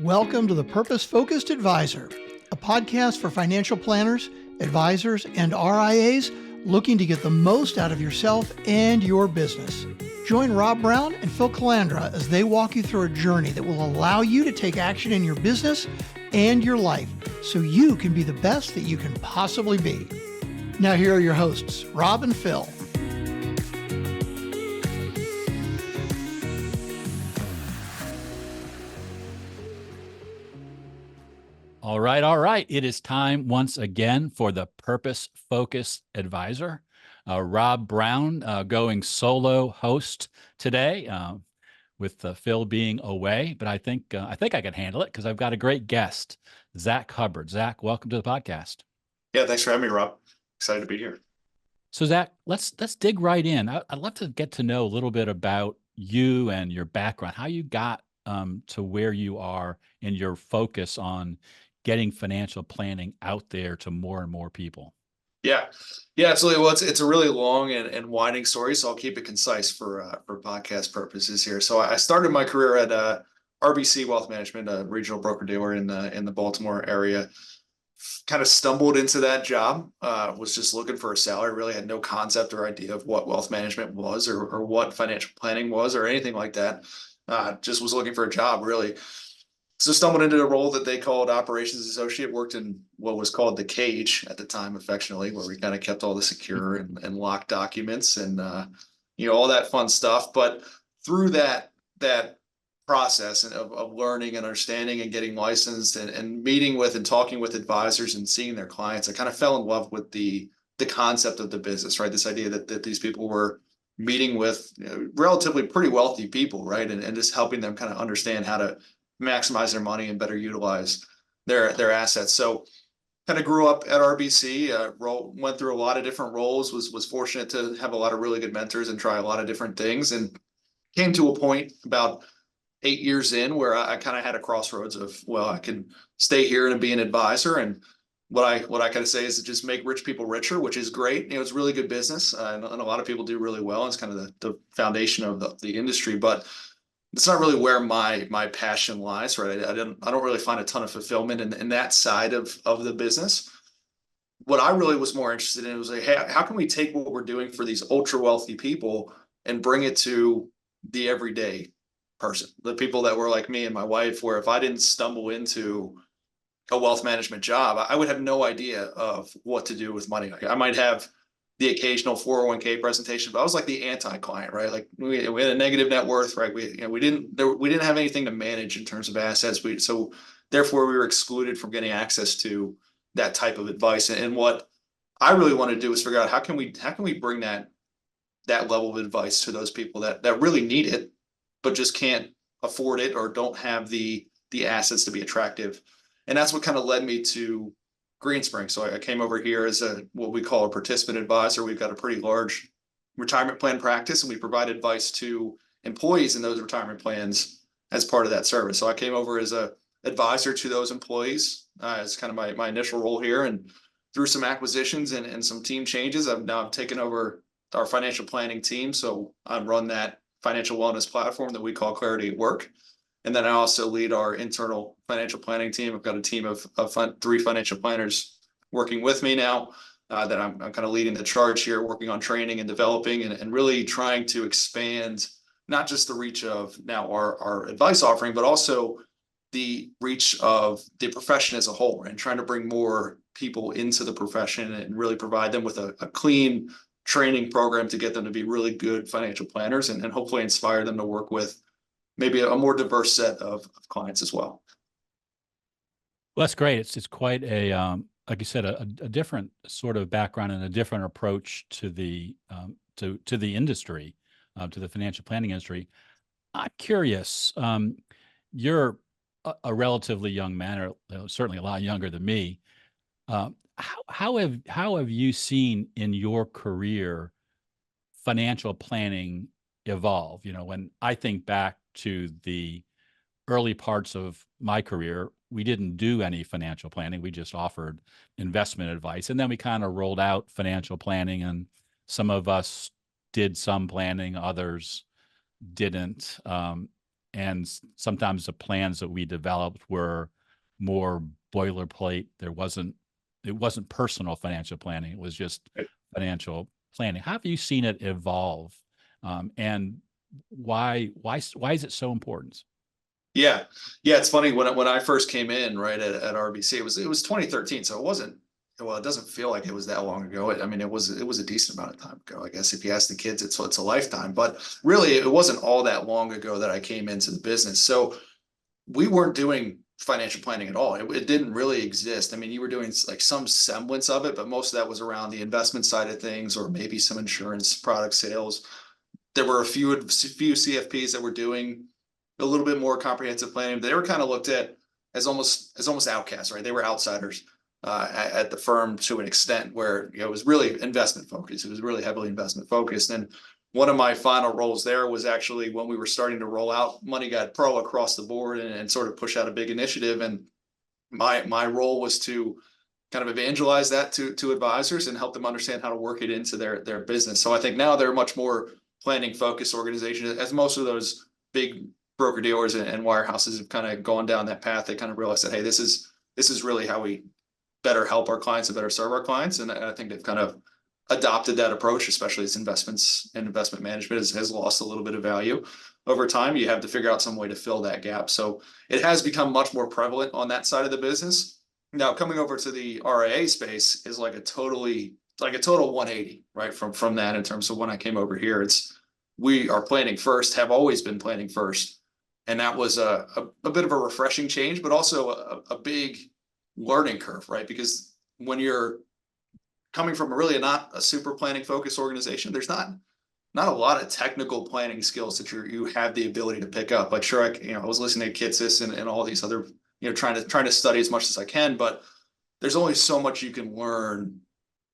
Welcome to the Purpose Focused Advisor, a podcast for financial planners, advisors, and RIAs looking to get the most out of yourself and your business. Join Rob Brown and Phil Calandra as they walk you through a journey that will allow you to take action in your business and your life so you can be the best that you can possibly be. Now here are your hosts, Rob and Phil. All right. It is time once again for the Purpose Focused Advisor. Rob Brown going solo host today with Phil being away, but I think I can handle it because I've got a great guest, Zack Hubbard. Zack, welcome to the podcast. Yeah, thanks for having me, Rob. Excited to be here. So Zack, let's dig right in. I'd love to get to know a little bit about you and your background, how you got to where you are and your focus on getting financial planning out there to more and more people. Yeah, absolutely. Well, it's a really long and winding story, so I'll keep it concise for podcast purposes here. So I started my career at RBC Wealth Management, a regional broker dealer in the Baltimore area. Kind of stumbled into that job. Was just looking for a salary. Really had no concept or idea of what wealth management was or what financial planning was or anything like that. Just was looking for a job, really. So stumbled into a role that they called operations associate, worked in what was called the cage at the time, affectionately, where we kind of kept all the secure and locked documents and all that fun stuff. But through that process of learning and understanding and getting licensed and meeting with and talking with advisors and seeing their clients, I kind of fell in love with the concept of the business, right? This idea that these people were meeting with relatively pretty wealthy people, right? And just helping them kind of understand how to maximize their money and better utilize their assets. So kind of grew up at RBC, went through a lot of different roles, was fortunate to have a lot of really good mentors and try a lot of different things, and came to a point about 8 years in where I kind of had a crossroads of, well, I can stay here and be an advisor. And what I kind of say is to just make rich people richer, which is great. It's really good business. And a lot of people do really well. It's kind of the foundation of the industry, but it's not really where my passion lies, right? I don't really find a ton of fulfillment in that side of the business. What I really was more interested in was like, hey, how can we take what we're doing for these ultra wealthy people and bring it to the everyday person, the people that were like me and my wife, where if I didn't stumble into a wealth management job, I would have no idea of what to do with money. I might have the occasional 401k presentation, but I was like the anti-client, right? Like we had a negative net worth, right? We didn't have anything to manage in terms of assets. So therefore we were excluded from getting access to that type of advice. And what I really wanted to do was figure out how can we bring that level of advice to those people that really need it, but just can't afford it or don't have the assets to be attractive. And that's what kind of led me to Greenspring. So I came over here as what we call a participant advisor. We've got a pretty large retirement plan practice, and we provide advice to employees in those retirement plans as part of that service. So I came over as a advisor to those employees as kind of my initial role here. And through some acquisitions and some team changes, I've taken over our financial planning team. So I run that financial wellness platform that we call Clarity at Work. And then I also lead our internal financial planning team. I've got a team of 3 financial planners working with me now that I'm kind of leading the charge here, working on training and developing and really trying to expand not just the reach of now our advice offering, but also the reach of the profession as a whole, and trying to bring more people into the profession and really provide them with a clean training program to get them to be really good financial planners and hopefully inspire them to work with maybe a more diverse set of clients as well. Well, that's great. It's quite a, like you said, a different sort of background and a different approach to the to the industry, to the financial planning industry. I'm curious. You're a relatively young man, or certainly a lot younger than me. How have you seen in your career financial planning evolve? When I think back to the early parts of my career, we didn't do any financial planning. We just offered investment advice. And then we kind of rolled out financial planning, and some of us did some planning, others didn't. and sometimes the plans that we developed were more boilerplate. It wasn't personal financial planning. It was just financial planning. How have you seen it evolve? And why is it so important? Yeah. Yeah. It's funny when I first came in, right, at RBC, it was 2013. So it wasn't, well, it doesn't feel like it was that long ago. I mean, it was a decent amount of time ago. I guess if you ask the kids, it's a lifetime, but really it wasn't all that long ago that I came into the business. So we weren't doing financial planning at all. It didn't really exist. I mean, you were doing like some semblance of it, but most of that was around the investment side of things, or maybe some insurance product sales. There were a few CFPs that were doing a little bit more comprehensive planning. But they were kind of looked at as almost outcasts, right? They were outsiders at the firm to an extent where, you know, it was really investment focused. It was really heavily investment focused. And one of my final roles there was actually when we were starting to roll out Money Guide Pro across the board and sort of push out a big initiative. And my role was to kind of evangelize that to advisors and help them understand how to work it into their business. So I think now they're much more planning focused organization, as most of those big broker dealers and wirehouses have kind of gone down that path. They kind of realized that, hey, this is really how we better help our clients and better serve our clients. And I think they've kind of adopted that approach, especially as investments and investment management has lost a little bit of value over time. You have to figure out some way to fill that gap. So it has become much more prevalent on that side of the business. Now coming over to the RIA space is like a total 180, right? From that, in terms of when I came over here, we are planning first, have always been planning first. And that was a bit of a refreshing change, but also a big learning curve, right? Because when you're coming from not a super planning focused organization, there's not a lot of technical planning skills that you have the ability to pick up. Like sure, I was listening to Kitsis and all these other, trying to study as much as I can, but there's only so much you can learn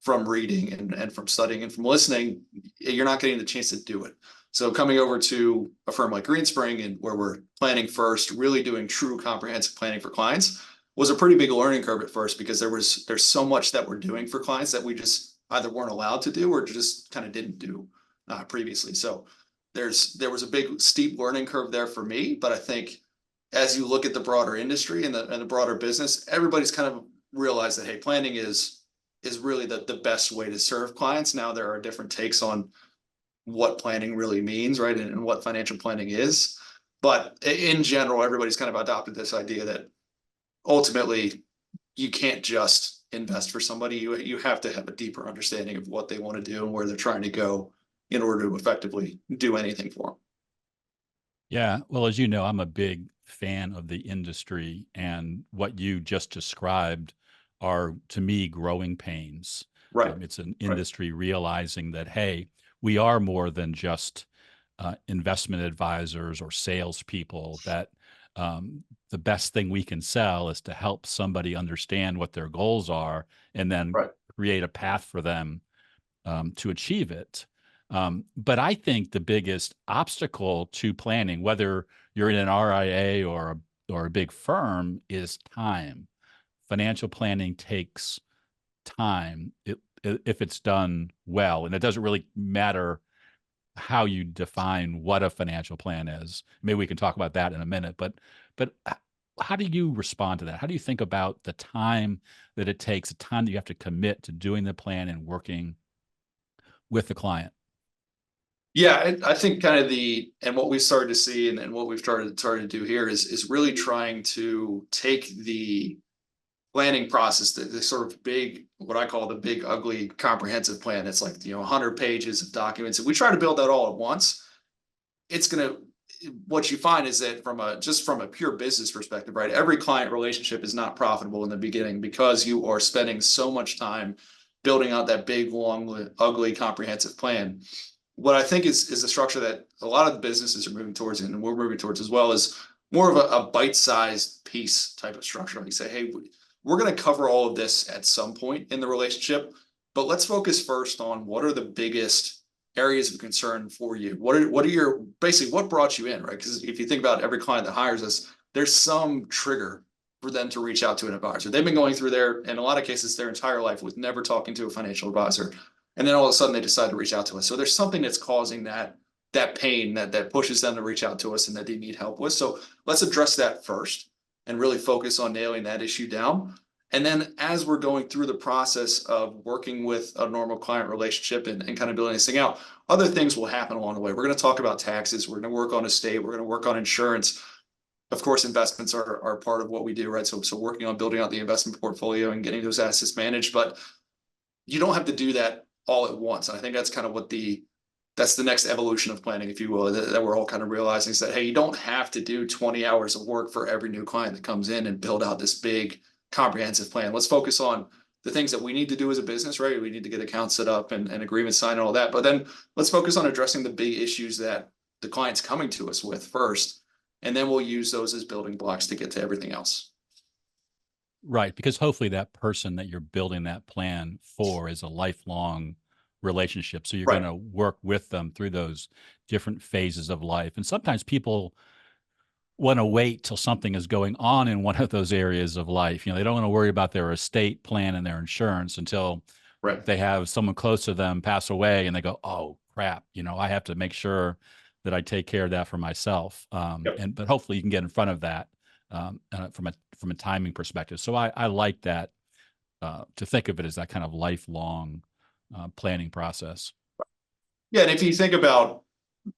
from reading and from studying and from listening. You're not getting the chance to do it. So coming over to a firm like Greenspring, and where we're planning first, really doing true comprehensive planning for clients, was a pretty big learning curve at first, because there's so much that we're doing for clients that we just either weren't allowed to do or just kind of didn't do previously. So there was a big steep learning curve there for me. But I think as you look at the broader industry and the broader business, everybody's kind of realized that, hey, planning is really the best way to serve clients. Now there are different takes on what planning really means, right? And what financial planning is. But in general, everybody's kind of adopted this idea that ultimately you can't just invest for somebody. You have to have a deeper understanding of what they want to do and where they're trying to go in order to effectively do anything for them. Yeah. Well, as you know, I'm a big fan of the industry, and what you just described are, to me, growing pains. Right. It's an industry realizing that, hey, we are more than just investment advisors or salespeople, that the best thing we can sell is to help somebody understand what their goals are and then create a path for them to achieve it. But I think the biggest obstacle to planning, whether you're in an RIA or a big firm, is time. Financial planning takes time if it's done well, and it doesn't really matter how you define what a financial plan is. Maybe we can talk about that in a minute, but how do you respond to that? How do you think about the time that it takes, the time that you have to commit to doing the plan and working with the client? Yeah, I think kind of and what we started to see and what we've started to do here is really trying to take the planning process, the sort of big, what I call the big, ugly, comprehensive plan. It's like, 100 pages of documents. If we try to build that all at once, what you find is that from a pure business perspective, right? Every client relationship is not profitable in the beginning, because you are spending so much time building out that big, long, ugly, comprehensive plan. What I think is the structure that a lot of the businesses are moving towards, and we're moving towards as well, is more of a bite-sized piece type of structure. Like say, hey, we're going to cover all of this at some point in the relationship, but let's focus first on what are the biggest areas of concern for you. What brought you in, right? Because if you think about every client that hires us, there's some trigger for them to reach out to an advisor. They've been going through in a lot of cases, their entire life with never talking to a financial advisor. And then all of a sudden they decide to reach out to us. So there's something that's causing that that pain that pushes them to reach out to us and that they need help with. So let's address that first and really focus on nailing that issue down. And then as we're going through the process of working with a normal client relationship and kind of building this thing out, other things will happen along the way. We're going to talk about taxes. We're going to work on estate. We're going to work on insurance. Of course, investments are part of what we do, right? So working on building out the investment portfolio and getting those assets managed, but you don't have to do that all at once. And I think that's kind of what that's the next evolution of planning, if you will, that we're all kind of realizing is that, hey, you don't have to do 20 hours of work for every new client that comes in and build out this big comprehensive plan. Let's focus on the things that we need to do as a business, right? We need to get accounts set up and agreements signed and all that. But then let's focus on addressing the big issues that the client's coming to us with first. And then we'll use those as building blocks to get to everything else. Right. Because hopefully that person that you're building that plan for is a lifelong relationship. So you're Right. going to work with them through those different phases of life. And sometimes people want to wait till something is going on in one of those areas of life. They don't want to worry about their estate plan and their insurance until Right. they have someone close to them pass away and they go, oh crap, I have to make sure that I take care of that for myself. Yep. But hopefully you can get in front of that from a timing perspective. So I like that, to think of it as that kind of lifelong planning process. Yeah. And if you think about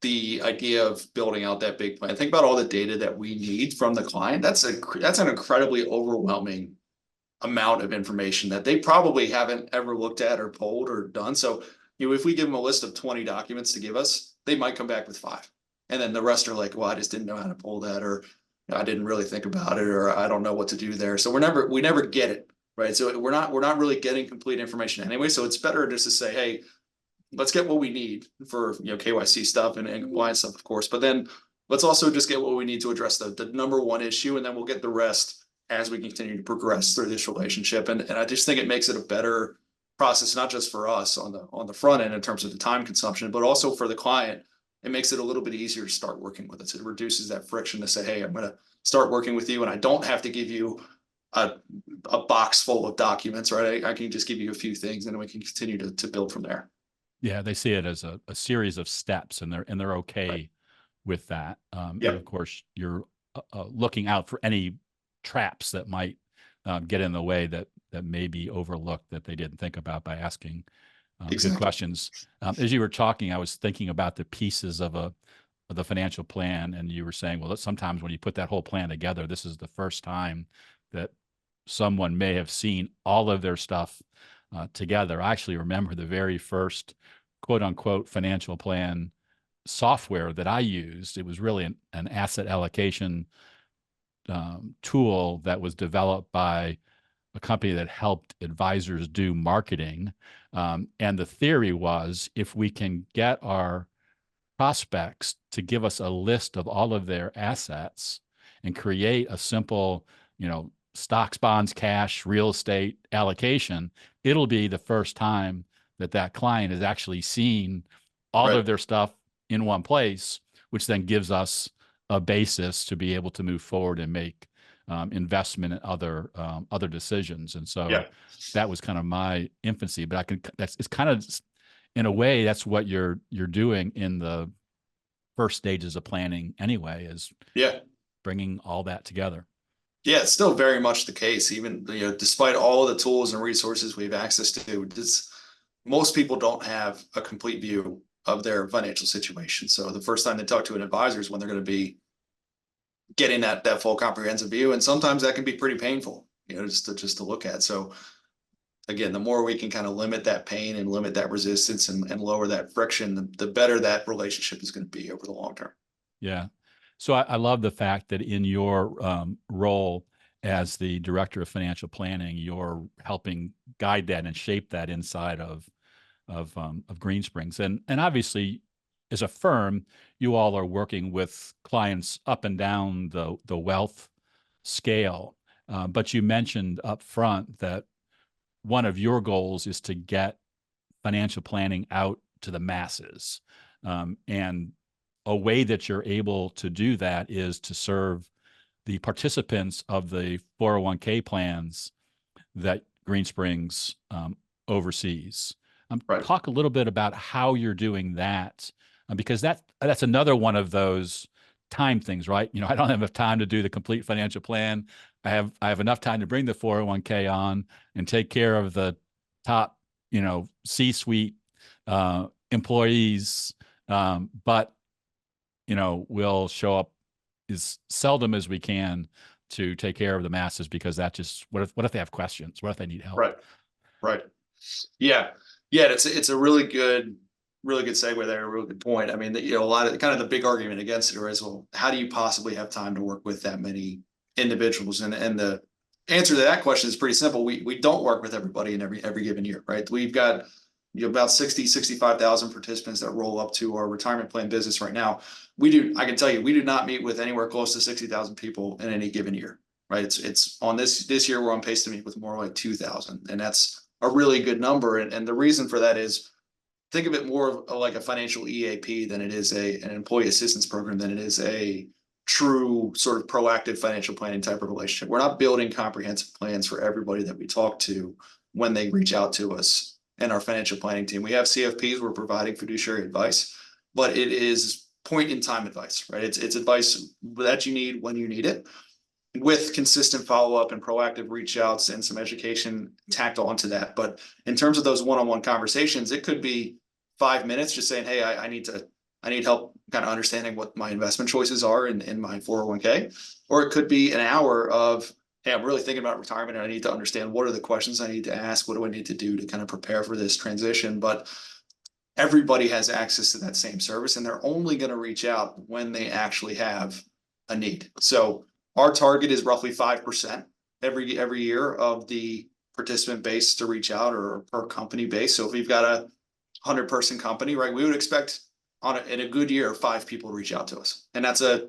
the idea of building out that big plan, think about all the data that we need from the client. That's an incredibly overwhelming amount of information that they probably haven't ever looked at or pulled or done. So, if we give them a list of 20 documents to give us, they might come back with 5. And then the rest are like, well, I just didn't know how to pull that, or I didn't really think about it, or I don't know what to do there. So we never get it, right? So we're not really getting complete information anyway. So it's better just to say, hey, let's get what we need for KYC stuff and compliance stuff, of course. But then let's also just get what we need to address the number one issue, and then we'll get the rest as we continue to progress through this relationship. And I just think it makes it a better process, not just for us on the front end in terms of the time consumption, but also for the client. It makes it a little bit easier to start working with us. It reduces that friction to say, hey, I'm going to start working with you, and I don't have to give you a box full of documents, right? I can just give you a few things, and then we can continue to build from there. Yeah, they see it as a series of steps, and they're okay Right. with that. Yep. And of course, you're looking out for any traps that might get in the way that may be overlooked that they didn't think about by asking Exactly. good questions. As you were talking, I was thinking about the pieces of the financial plan, and you were saying, well, sometimes when you put that whole plan together, this is the first time that someone may have seen all of their stuff together. I actually remember the very first quote unquote financial plan software that I used. It was really an asset allocation tool that was developed by a company that helped advisors do marketing. And the theory was, if we can get our prospects to give us a list of all of their assets and create a simple, stocks, bonds, cash, real estate allocation, it'll be the first time that client has actually seen all Right. of their stuff in one place, which then gives us a basis to be able to move forward and make investment and other decisions. And so Yeah. that was kind of my infancy, but it's kind of, in a way, that's what you're doing in the first stages of planning anyway, is Yeah. bringing all that together. Yeah, it's still very much the case, even despite all of the tools and resources we have access to. Most people don't have a complete view of their financial situation. So the first time they talk to an advisor is when they're going to be getting that full comprehensive view, and sometimes that can be pretty painful, just to look at. So again, the more we can kind of limit that pain and limit that resistance and lower that friction, the better that relationship is going to be over the long term. Yeah. So I love the fact that in your role as the director of financial planning, you're helping guide that and shape that inside of Greensprings. And obviously, as a firm, you all are working with clients up and down the wealth scale. But you mentioned up front that one of your goals is to get financial planning out to the masses. And a way that you're able to do that is to serve the participants of the 401k plans that Greensprings oversees. Right. Talk a little bit about how you're doing that because that's another one of those time things, right? I don't have enough time to do the complete financial plan. I have enough time to bring the 401k on and take care of the top, C-suite employees, but we'll show up as seldom as we can to take care of the masses, because that just, what if they have questions? What if they need help? Right. Yeah. It's a really good segue there. A really good point. I mean, a lot of kind of the big argument against it is, well, how do you possibly have time to work with that many individuals? And the answer to that question is pretty simple. We don't work with everybody in every given year, right? We've got about 65,000 participants that roll up to our retirement plan business right now. I can tell you, we do not meet with anywhere close to 60,000 people in any given year, right? It's on this year, we're on pace to meet with more like 2,000. And that's a really good number. And the reason for that is, think of it more of like a financial EAP than it is an employee assistance program, than it is a true sort of proactive financial planning type of relationship. We're not building comprehensive plans for everybody that we talk to when they reach out to us and our financial planning team. We have CFPs, we're providing fiduciary advice, but it is point in time advice, right? It's advice that you need when you need it, with consistent follow-up and proactive reach outs and some education tacked onto that. But in terms of those one-on-one conversations, it could be 5 minutes just saying, hey, I need help kind of understanding what my investment choices are in my 401k. Or it could be an hour of, hey, I'm really thinking about retirement and I need to understand what are the questions I need to ask, what do I need to do to kind of prepare for this transition. But everybody has access to that same service, and they're only going to reach out when they actually have a need. So our target is roughly 5% every year of the participant base to reach out, or per company base. So if we've got a 100-person company, right, we would expect in a good year 5 people to reach out to us, and that's a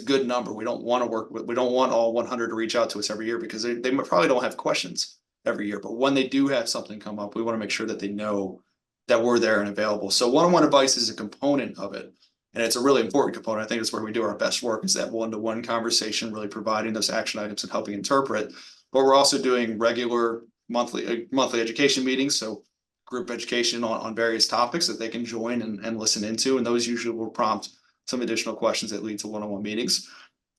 good number. We don't want all 100 to reach out to us every year, because they probably don't have questions every year. But when they do have something come up, we want to make sure that they know that we're there and available. So one-on-one advice is a component of it. And it's a really important component. I think it's where we do our best work, is that one-to-one conversation, really providing those action items and helping interpret. But we're also doing regular monthly education meetings. So group education on various topics that they can join and listen into. And those usually will prompt some additional questions that lead to one-on-one meetings.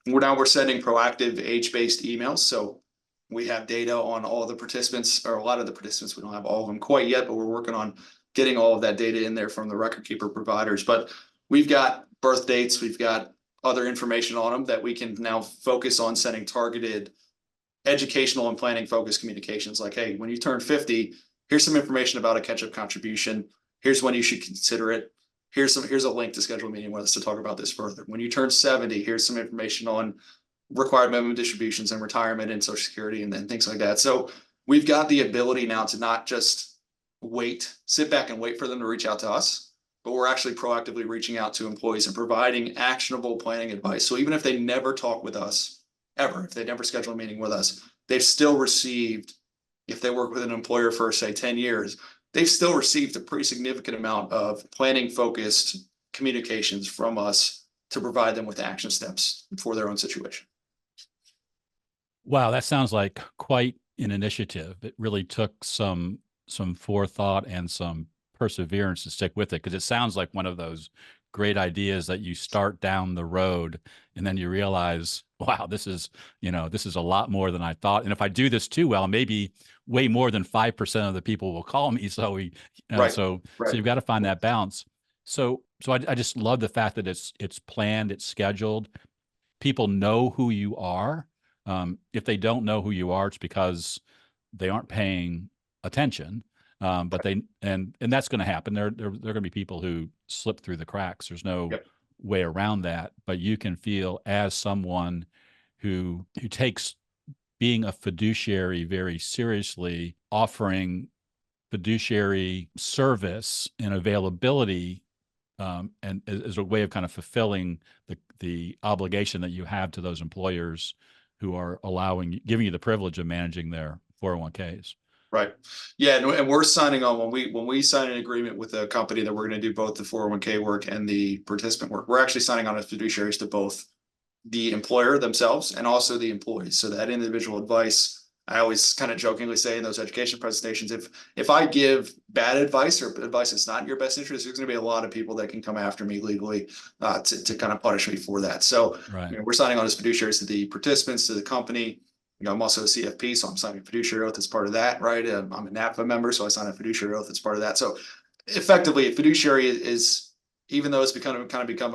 We're sending proactive age-based emails. So we have data on all the participants, or a lot of the participants. We don't have all of them quite yet, but we're working on getting all of that data in there from the record keeper providers. But we've got birth dates, we've got other information on them that we can now focus on sending targeted educational and planning focused communications. Like, hey, when you turn 50, here's some information about a catch-up contribution. Here's when you should consider it. Here's a link to schedule a meeting with us to talk about this further. When you turn 70, here's some information on required minimum distributions and retirement and Social Security and things like that. So we've got the ability now to not just sit back and wait for them to reach out to us, but we're actually proactively reaching out to employees and providing actionable planning advice. So even if they never talk with us ever, if they never schedule a meeting with us, they've still received, if they work with an employer for say 10 years, they've still received a pretty significant amount of planning focused communications from us to provide them with action steps for their own situation. Wow, that sounds like quite an initiative. It really took some forethought and some perseverance to stick with it, because it sounds like one of those great ideas that you start down the road and then you realize, wow, this is a lot more than I thought. And if I do this too well, maybe way more than 5% of the people will call me. So so you've got to find that balance. So I just love the fact that it's planned, it's scheduled. People know who you are. If they don't know who you are, it's because they aren't paying attention. But that's going to happen. There are going to be people who slip through the cracks. There's no way around that. But you can feel, as someone who takes being a fiduciary very seriously, offering fiduciary service and availability, and as a way of kind of fulfilling the obligation that you have to those employers who are giving you the privilege of managing their 401ks. Right. Yeah. And we're signing on when we sign an agreement with a company that we're going to do both the 401k work and the participant work. We're actually signing on as fiduciaries to both the employer themselves and also the employees. So that individual advice I always kind of jokingly say in those education presentations, if I give bad advice or advice that's not in your best interest, there's going to be a lot of people that can come after me legally to kind of punish me for that. So Right. we're signing on as fiduciaries to the participants, to the company. I'm also a CFP, so I'm signing a fiduciary oath as part of that, right? I'm a NAPA member, so I sign a fiduciary oath as part of that. So effectively, a fiduciary is, even though it's kind of become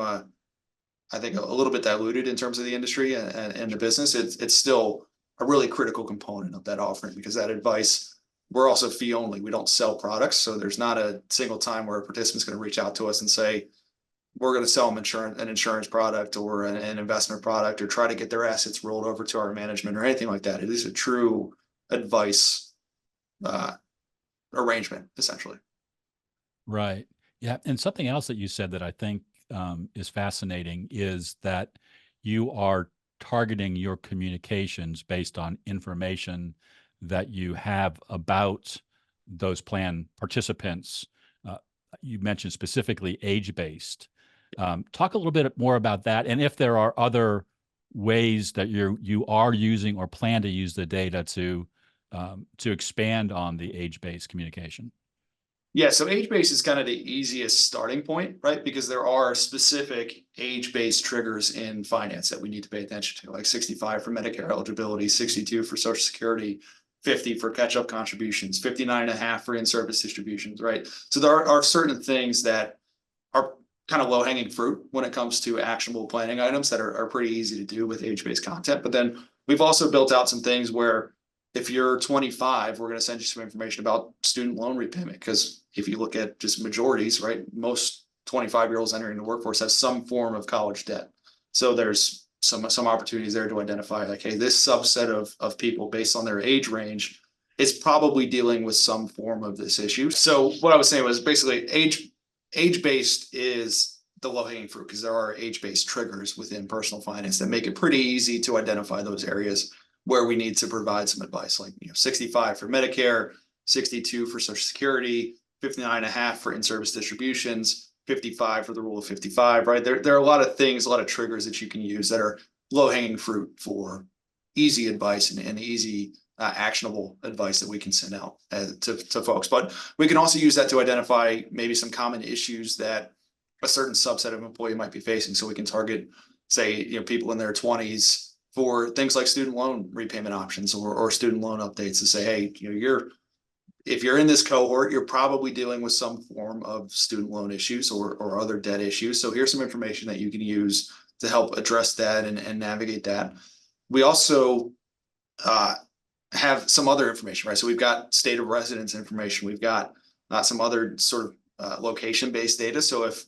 I think a little bit diluted in terms of the industry and the business, it's still a really critical component of that offering, because that advice, we're also fee only. We don't sell products. So there's not a single time where a participant's going to reach out to us and say, we're going to sell them an insurance product or an investment product, or try to get their assets rolled over to our management or anything like that. It is a true advice arrangement, essentially. Right. Yeah. And something else that you said that I think is fascinating is that you are targeting your communications based on information that you have about those plan participants. You mentioned specifically age-based. Talk a little bit more about that, and if there are other ways that you are using or plan to use the data to expand on the age-based communication. Yeah, so age-based is kind of the easiest starting point, right? Because there are specific age-based triggers in finance that we need to pay attention to, like 65 for Medicare eligibility, 62 for Social Security, 50 for catch-up contributions, 59 and a half for in-service distributions, right? So there are certain things that are kind of low-hanging fruit when it comes to actionable planning items that are pretty easy to do with age-based content. But then we've also built out some things where if you're 25, we're going to send you some information about student loan repayment, because if you look at just majorities, right, most 25-year-olds entering the workforce have some form of college debt. So there's some opportunities there to identify, like, hey, this subset of people based on their age range is probably dealing with some form of this issue. So what I was saying was basically age-based is the low-hanging fruit, because there are age-based triggers within personal finance that make it pretty easy to identify those areas where we need to provide some advice, like 65 for Medicare, 62 for Social Security, 59 and a half for in-service distributions, 55 for the rule of 55, right? There are a lot of things, a lot of triggers that you can use that are low-hanging fruit for easy advice and easy actionable advice that we can send out to folks. But we can also use that to identify maybe some common issues that a certain subset of employee might be facing. So we can target, say, people in their 20s for things like student loan repayment options or student loan updates, to say, hey, if you're in this cohort, you're probably dealing with some form of student loan issues or other debt issues. So here's some information that you can use to help address that and navigate that. We also have some other information, right? So we've got state of residence information. We've got some other sort of location-based data. So if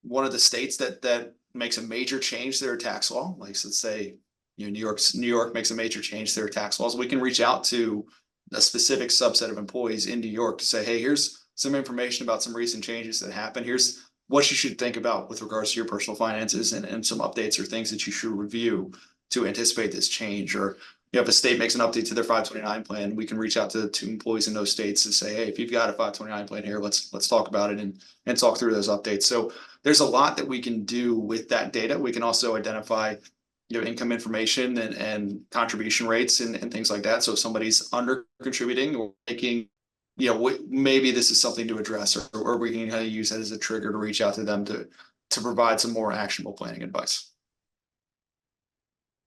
one of the states that makes a major change to their tax law, like, so let's say New York makes a major change to their tax laws, we can reach out to a specific subset of employees in New York to say, hey, here's some information about some recent changes that happened. Here's what you should think about with regards to your personal finances, and some updates or things that you should review to anticipate this change. Or if a state makes an update to their 529 plan, we can reach out to employees in those states to say, hey, if you've got a 529 plan here, let's talk about it and talk through those updates. So there's a lot that we can do with that data. We can also identify income information and contribution rates and things like that. So if somebody's under contributing or making, maybe this is something to address, or we can kind of use that as a trigger to reach out to them to provide some more actionable planning advice.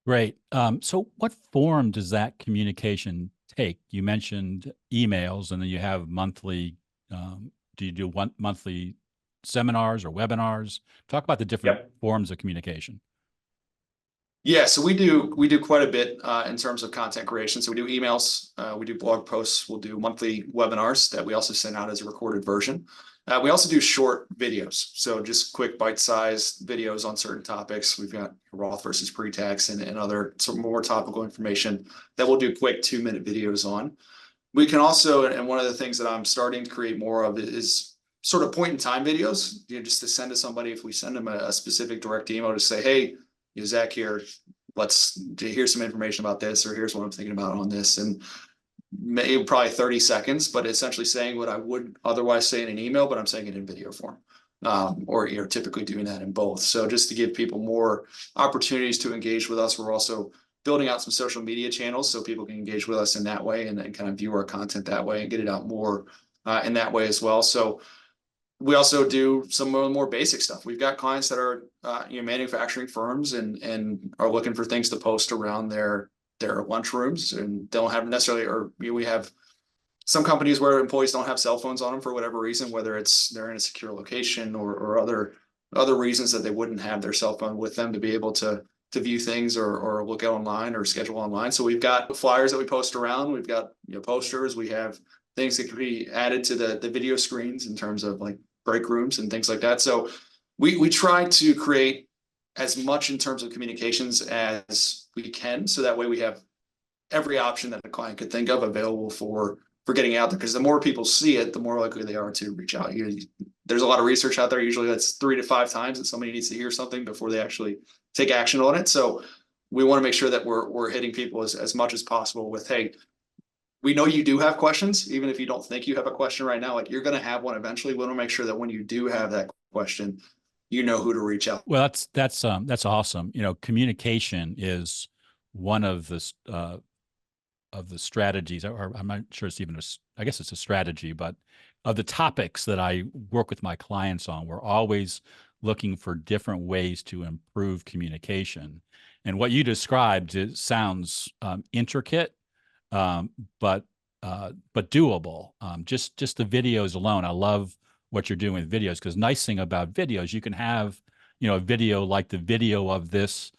Great. So what form does that communication take? You mentioned emails, and then you have monthly, do you do monthly seminars or webinars? Talk about the different forms of communication. Yeah, so we do quite a bit in terms of content creation. So we do emails, we do blog posts, we'll do monthly webinars that we also send out as a recorded version. We also do short videos, so just quick bite-sized videos on certain topics. We've got Roth versus pre-tax and other sort of more topical information that we'll do quick 2-minute videos on. We can also, and one of the things that I'm starting to create more of is sort of point-in-time videos, just to send to somebody. If we send them a specific direct email to say, hey, Zack here, here's some information about this, or here's what I'm thinking about on this, and maybe probably 30 seconds, but essentially saying what I would otherwise say in an email, but I'm saying it in video form, or typically doing that in both. So just to give people more opportunities to engage with us. We're also building out some social media channels so people can engage with us in that way and then kind of view our content that way and get it out more in that way as well. So we also do some more basic stuff. We've got clients that are manufacturing firms and are looking for things to post around their lunchrooms and don't have necessarily, or we have some companies where employees don't have cell phones on them for whatever reason, whether it's they're in a secure location or other reasons that they wouldn't have their cell phone with them to be able to view things or look out online or schedule online. So we've got flyers that we post around. We've got posters. We have things that can be added to the video screens in terms of like break rooms and things like that. So we try to create as much in terms of communications as we can. So that way we have every option that a client could think of available for getting out there. Because the more people see it, the more likely they are to reach out. There's a lot of research out there. Usually that's 3 to 5 times that somebody needs to hear something before they actually take action on it. So we want to make sure that we're hitting people as much as possible with, hey, we know you do have questions, even if you don't think you have a question right now, like you're going to have one eventually. We want to make sure that when you do have that question, you know who to reach out. Well, that's awesome. Communication is one of the strategies, or I'm not sure it's even I guess it's a strategy, but of the topics that I work with my clients on, we're always looking for different ways to improve communication. And what you described, it sounds intricate, but doable. Just the videos alone. I love what you're doing with videos, because nice thing about videos, you can have, a video like the video of this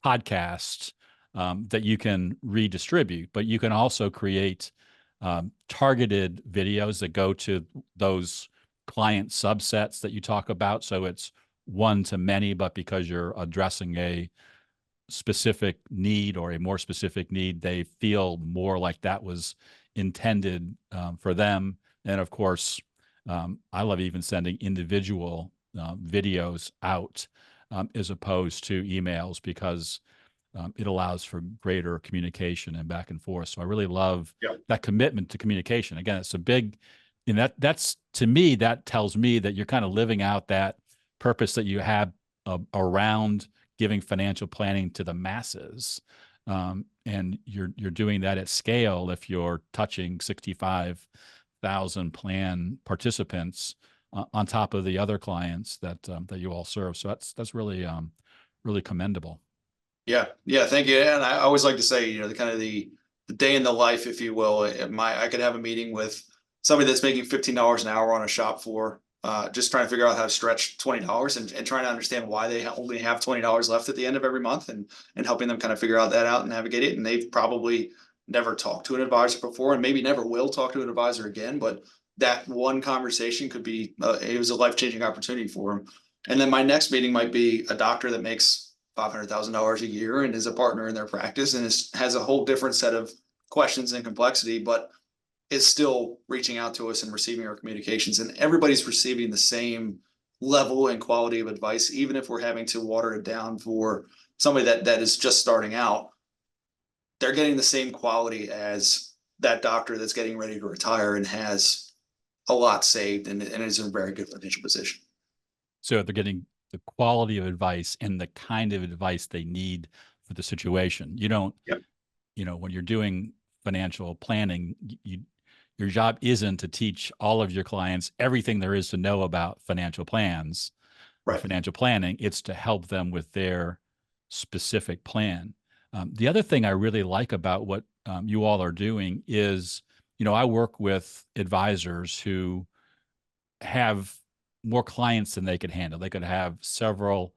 podcast that you can redistribute, but you can also create targeted videos that go to those client subsets that you talk about. So it's one to many, but because you're addressing a specific need or a more specific need, they feel more like that was intended for them. And of course, I love even sending individual videos out as opposed to emails, because it allows for greater communication and back and forth. So I really love that commitment to communication. Again, it's a big, and that's to me, that tells me that you're kind of living out that purpose that you have around giving financial planning to the masses. And you're doing that at scale if you're touching 65,000 plan participants on top of the other clients that you all serve. So that's really really commendable. Yeah. Thank you. And I always like to say, the kind of the day in the life, if you will. I could have a meeting with somebody that's making $15 an hour on a shop floor, just trying to figure out how to stretch $20 and trying to understand why they only have $20 left at the end of every month, and helping them kind of figure out that out and navigate it. And they've probably never talked to an advisor before, and maybe never will talk to an advisor again. But that one conversation could be, it was a life-changing opportunity for them. And then my next meeting might be a doctor that makes $500,000 a year and is a partner in their practice and has a whole different set of questions and complexity, but is still reaching out to us and receiving our communications. And everybody's receiving the same level and quality of advice, even if we're having to water it down for somebody that is just starting out. They're getting the same quality as that doctor that's getting ready to retire and has a lot saved and is in a very good financial position. So they're getting the quality of advice and the kind of advice they need for the situation. You don't, when you're doing financial planning, your job isn't to teach all of your clients everything there is to know about financial plans or financial planning. It's to help them with their specific plan. The other thing I really like about what you all are doing is, I work with advisors who have more clients than they could handle. They could have several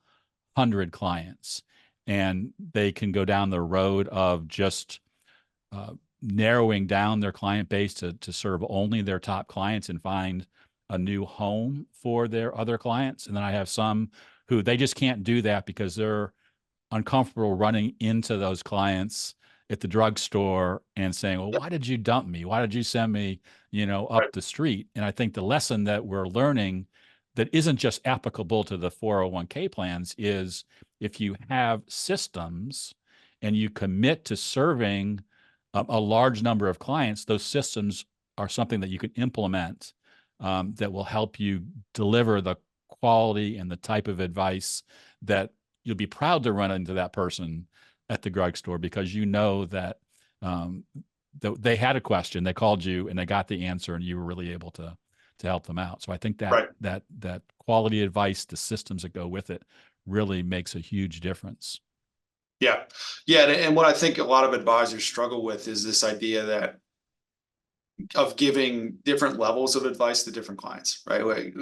hundred clients, and they can go down the road of just narrowing down their client base to serve only their top clients and find a new home for their other clients. And then I have some who they just can't do that because they're uncomfortable running into those clients at the drugstore and saying, well, why did you dump me? Why did you send me, up the street? And I think the lesson that we're learning that isn't just applicable to the 401k plans is if you have systems and you commit to serving a large number of clients, those systems are something that you can implement that will help you deliver the quality and the type of advice that you'll be proud to run into that person at the drugstore because you know that they had a question, they called you and they got the answer, and you were really able to help them out. So I think that Right. that quality advice, the systems that go with it, really makes a huge difference. Yeah. Yeah. And what I think a lot of advisors struggle with is this idea that of giving different levels of advice to different clients, right? When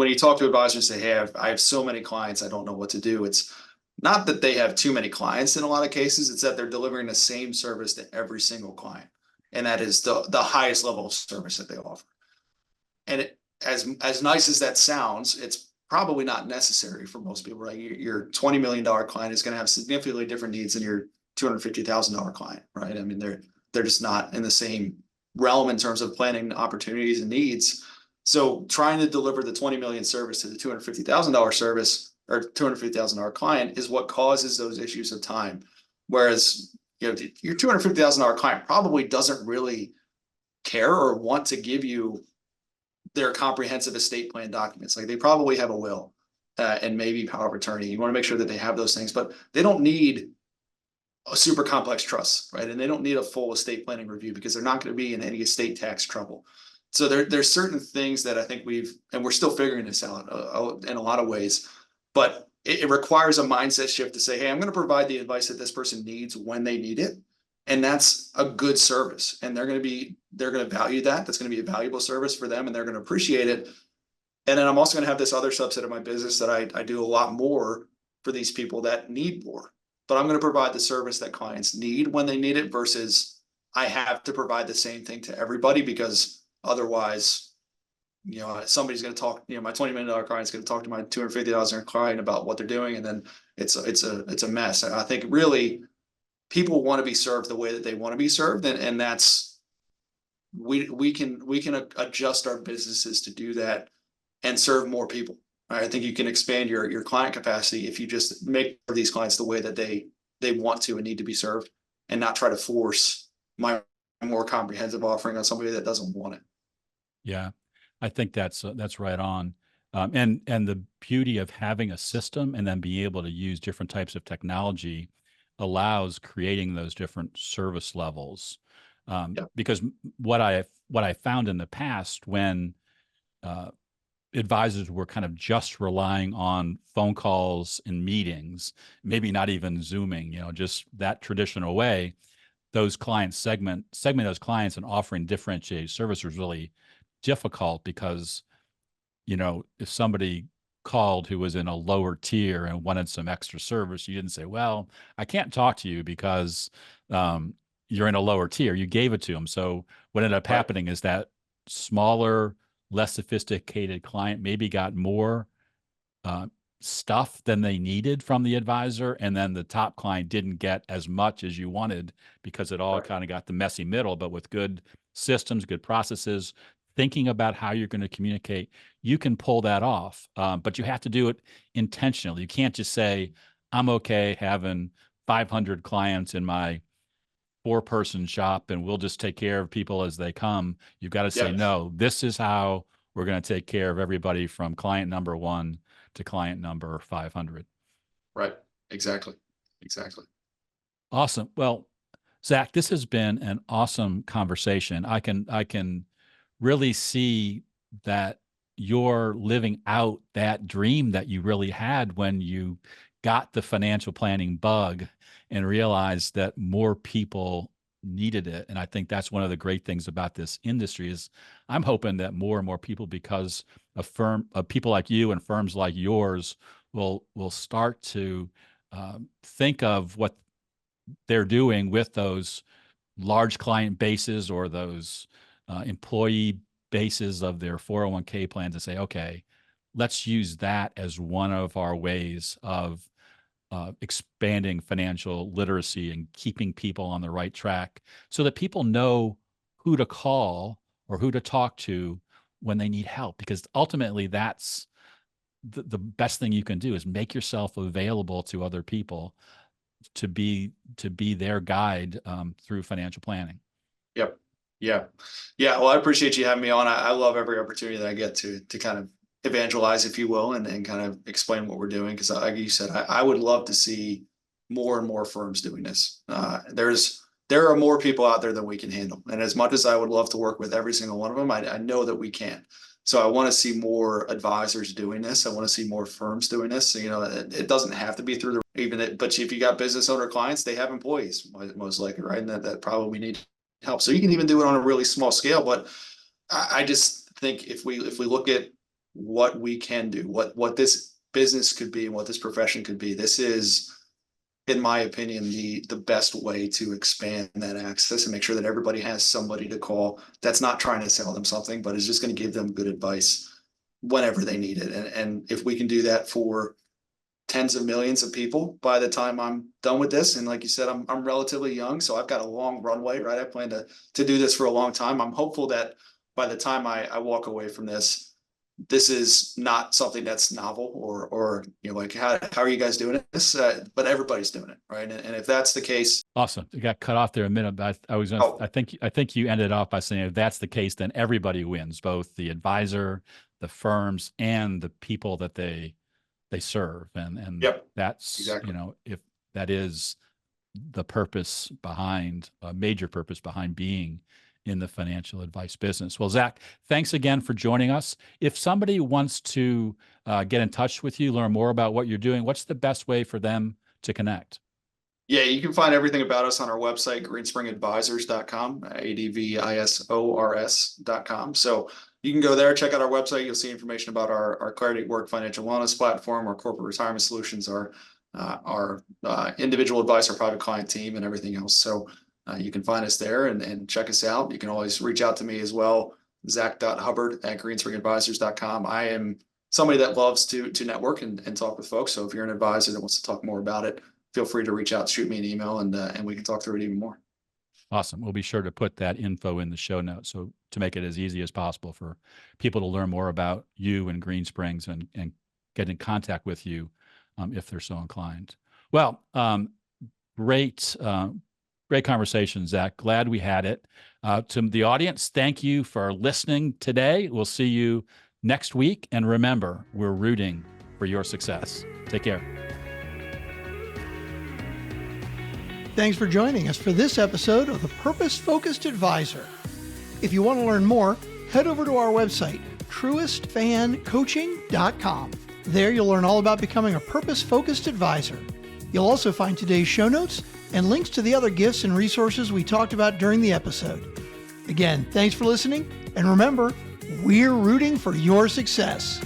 you talk to advisors, say, hey, I have so many clients, I don't know what to do. It's not that they have too many clients in a lot of cases, it's that they're delivering the same service to every single client. And that is the highest level of service that they offer. And as nice as that sounds, it's probably not necessary for most people, right? Your $20 million client is going to have significantly different needs than your $250,000 client, right? I mean, they're just not in the same realm in terms of planning opportunities and needs. So trying to deliver the 20 million service to the $250,000 service or $250,000 client is what causes those issues of time. Whereas, your $250,000 client probably doesn't really care or want to give you their comprehensive estate plan documents. Like, they probably have a will and maybe power of attorney. You want to make sure that they have those things, but they don't need a super complex trust, right? And they don't need a full estate planning review because they're not going to be in any estate tax trouble. So there's certain things that I think we're still figuring this out in a lot of ways, but it requires a mindset shift to say, hey, I'm going to provide the advice that this person needs when they need it. And that's a good service. And they're going to value that. That's going to be a valuable service for them, and they're going to appreciate it. And then I'm also going to have this other subset of my business that I do a lot more for these people that need more. But I'm going to provide the service that clients need when they need it versus I have to provide the same thing to everybody, because otherwise, somebody's going to talk, my $20 million client is going to talk to my $250,000 client about what they're doing. And then it's a mess. And I think really people want to be served the way that they want to be served. And that's, we can adjust our businesses to do that and serve more people. I think you can expand your client capacity if you just make these clients the way that they want to and need to be served, and not try to force my more comprehensive offering on somebody that doesn't want it. Yeah, I think that's right on. And the beauty of having a system and then being able to use different types of technology allows creating those different service levels. Because what I found in the past when advisors were kind of just relying on phone calls and meetings, maybe not even Zooming, just that traditional way, those clients segment those clients and offering differentiated service was really difficult because, if somebody called who was in a lower tier and wanted some extra service, you didn't say, well, I can't talk to you because you're in a lower tier. You gave it to them. So what ended up happening is that smaller, less sophisticated client maybe got more stuff than they needed from the advisor, and then the top client didn't get as much as you wanted because it all kind of got the messy middle. But with good systems, good processes, thinking about how you're going to communicate, you can pull that off. But you have to do it intentionally. You can't just say, I'm okay having 500 clients in my 4-person shop and we'll just take care of people as they come. You've got to say, no, this is how we're going to take care of everybody from client number 1 to client number 500. Right. Exactly. Awesome. Well, Zack, this has been an awesome conversation. I can really see that you're living out that dream that you really had when you got the financial planning bug and realized that more people needed it. And I think that's one of the great things about this industry is I'm hoping that more and more people, because of people like you and firms like yours will start to think of what they're doing with those large client bases or those employee bases of their 401k plans and say, okay, let's use that as one of our ways of expanding financial literacy and keeping people on the right track so that people know who to call or who to talk to when they need help. Because ultimately that's the best thing you can do is make yourself available to other people to be their guide through financial planning. Yep. Yeah. Well, I appreciate you having me on. I love every opportunity that I get to kind of evangelize, if you will, and kind of explain what we're doing. Because like you said, I would love to see more and more firms doing this. There are more people out there than we can handle. And as much as I would love to work with every single one of them, I know that we can't. So I want to see more advisors doing this. I want to see more firms doing this. So, it doesn't have to be through but if you got business owner clients, they have employees most likely, right? And that probably need help. So you can even do it on a really small scale. But I just think if we look at what we can do, what this business could be and what this profession could be, this is, in my opinion, the best way to expand that access and make sure that everybody has somebody to call that's not trying to sell them something, but is just going to give them good advice whenever they need it. And if we can do that for tens of millions of people by the time I'm done with this, and like you said, I'm relatively young, so I've got a long runway, right? I plan to do this for a long time. I'm hopeful that by the time I walk away from this is not something that's novel or like how are you guys doing this? But everybody's doing it, right? And if that's the case, awesome. You got cut off there a minute, but I think you ended off by saying if that's the case, then everybody wins, both the advisor, the firms, and the people that they serve, and yep, that's exactly. If that is the purpose behind a major purpose behind being in the financial advice business. Well, Zack, thanks again for joining us. If somebody wants to get in touch with you, learn more about what you're doing, what's the best way for them to connect? Yeah, you can find everything about us on our website, greenspringadvisors.com, ADVISORS.com. So you can go there, check out our website. You'll see information about our Clarity at Work financial wellness platform, our corporate retirement solutions, our individual advice, our private client team, and everything else. So you can find us there and check us out. You can always reach out to me as well, Zack.Hubbard@greenspringadvisors.com. I am somebody that loves to network and talk with folks. So if you're an advisor that wants to talk more about it, feel free to reach out, shoot me an email, and we can talk through it even more. Awesome. We'll be sure to put that info in the show notes, so to make it as easy as possible for people to learn more about you and Green Springs and get in contact with you if they're so inclined. Well, great conversation, Zack. Glad we had it. To the audience, thank you for listening today. We'll see you next week. And remember, we're rooting for your success. Take care. Thanks for joining us for this episode of The Purpose Focused Advisor. If you want to learn more, head over to our website, truestfancoaching.com. There you'll learn all about becoming a purpose-focused advisor. You'll also find today's show notes and links to the other gifts and resources we talked about during the episode. Again, thanks for listening, and remember, we're rooting for your success.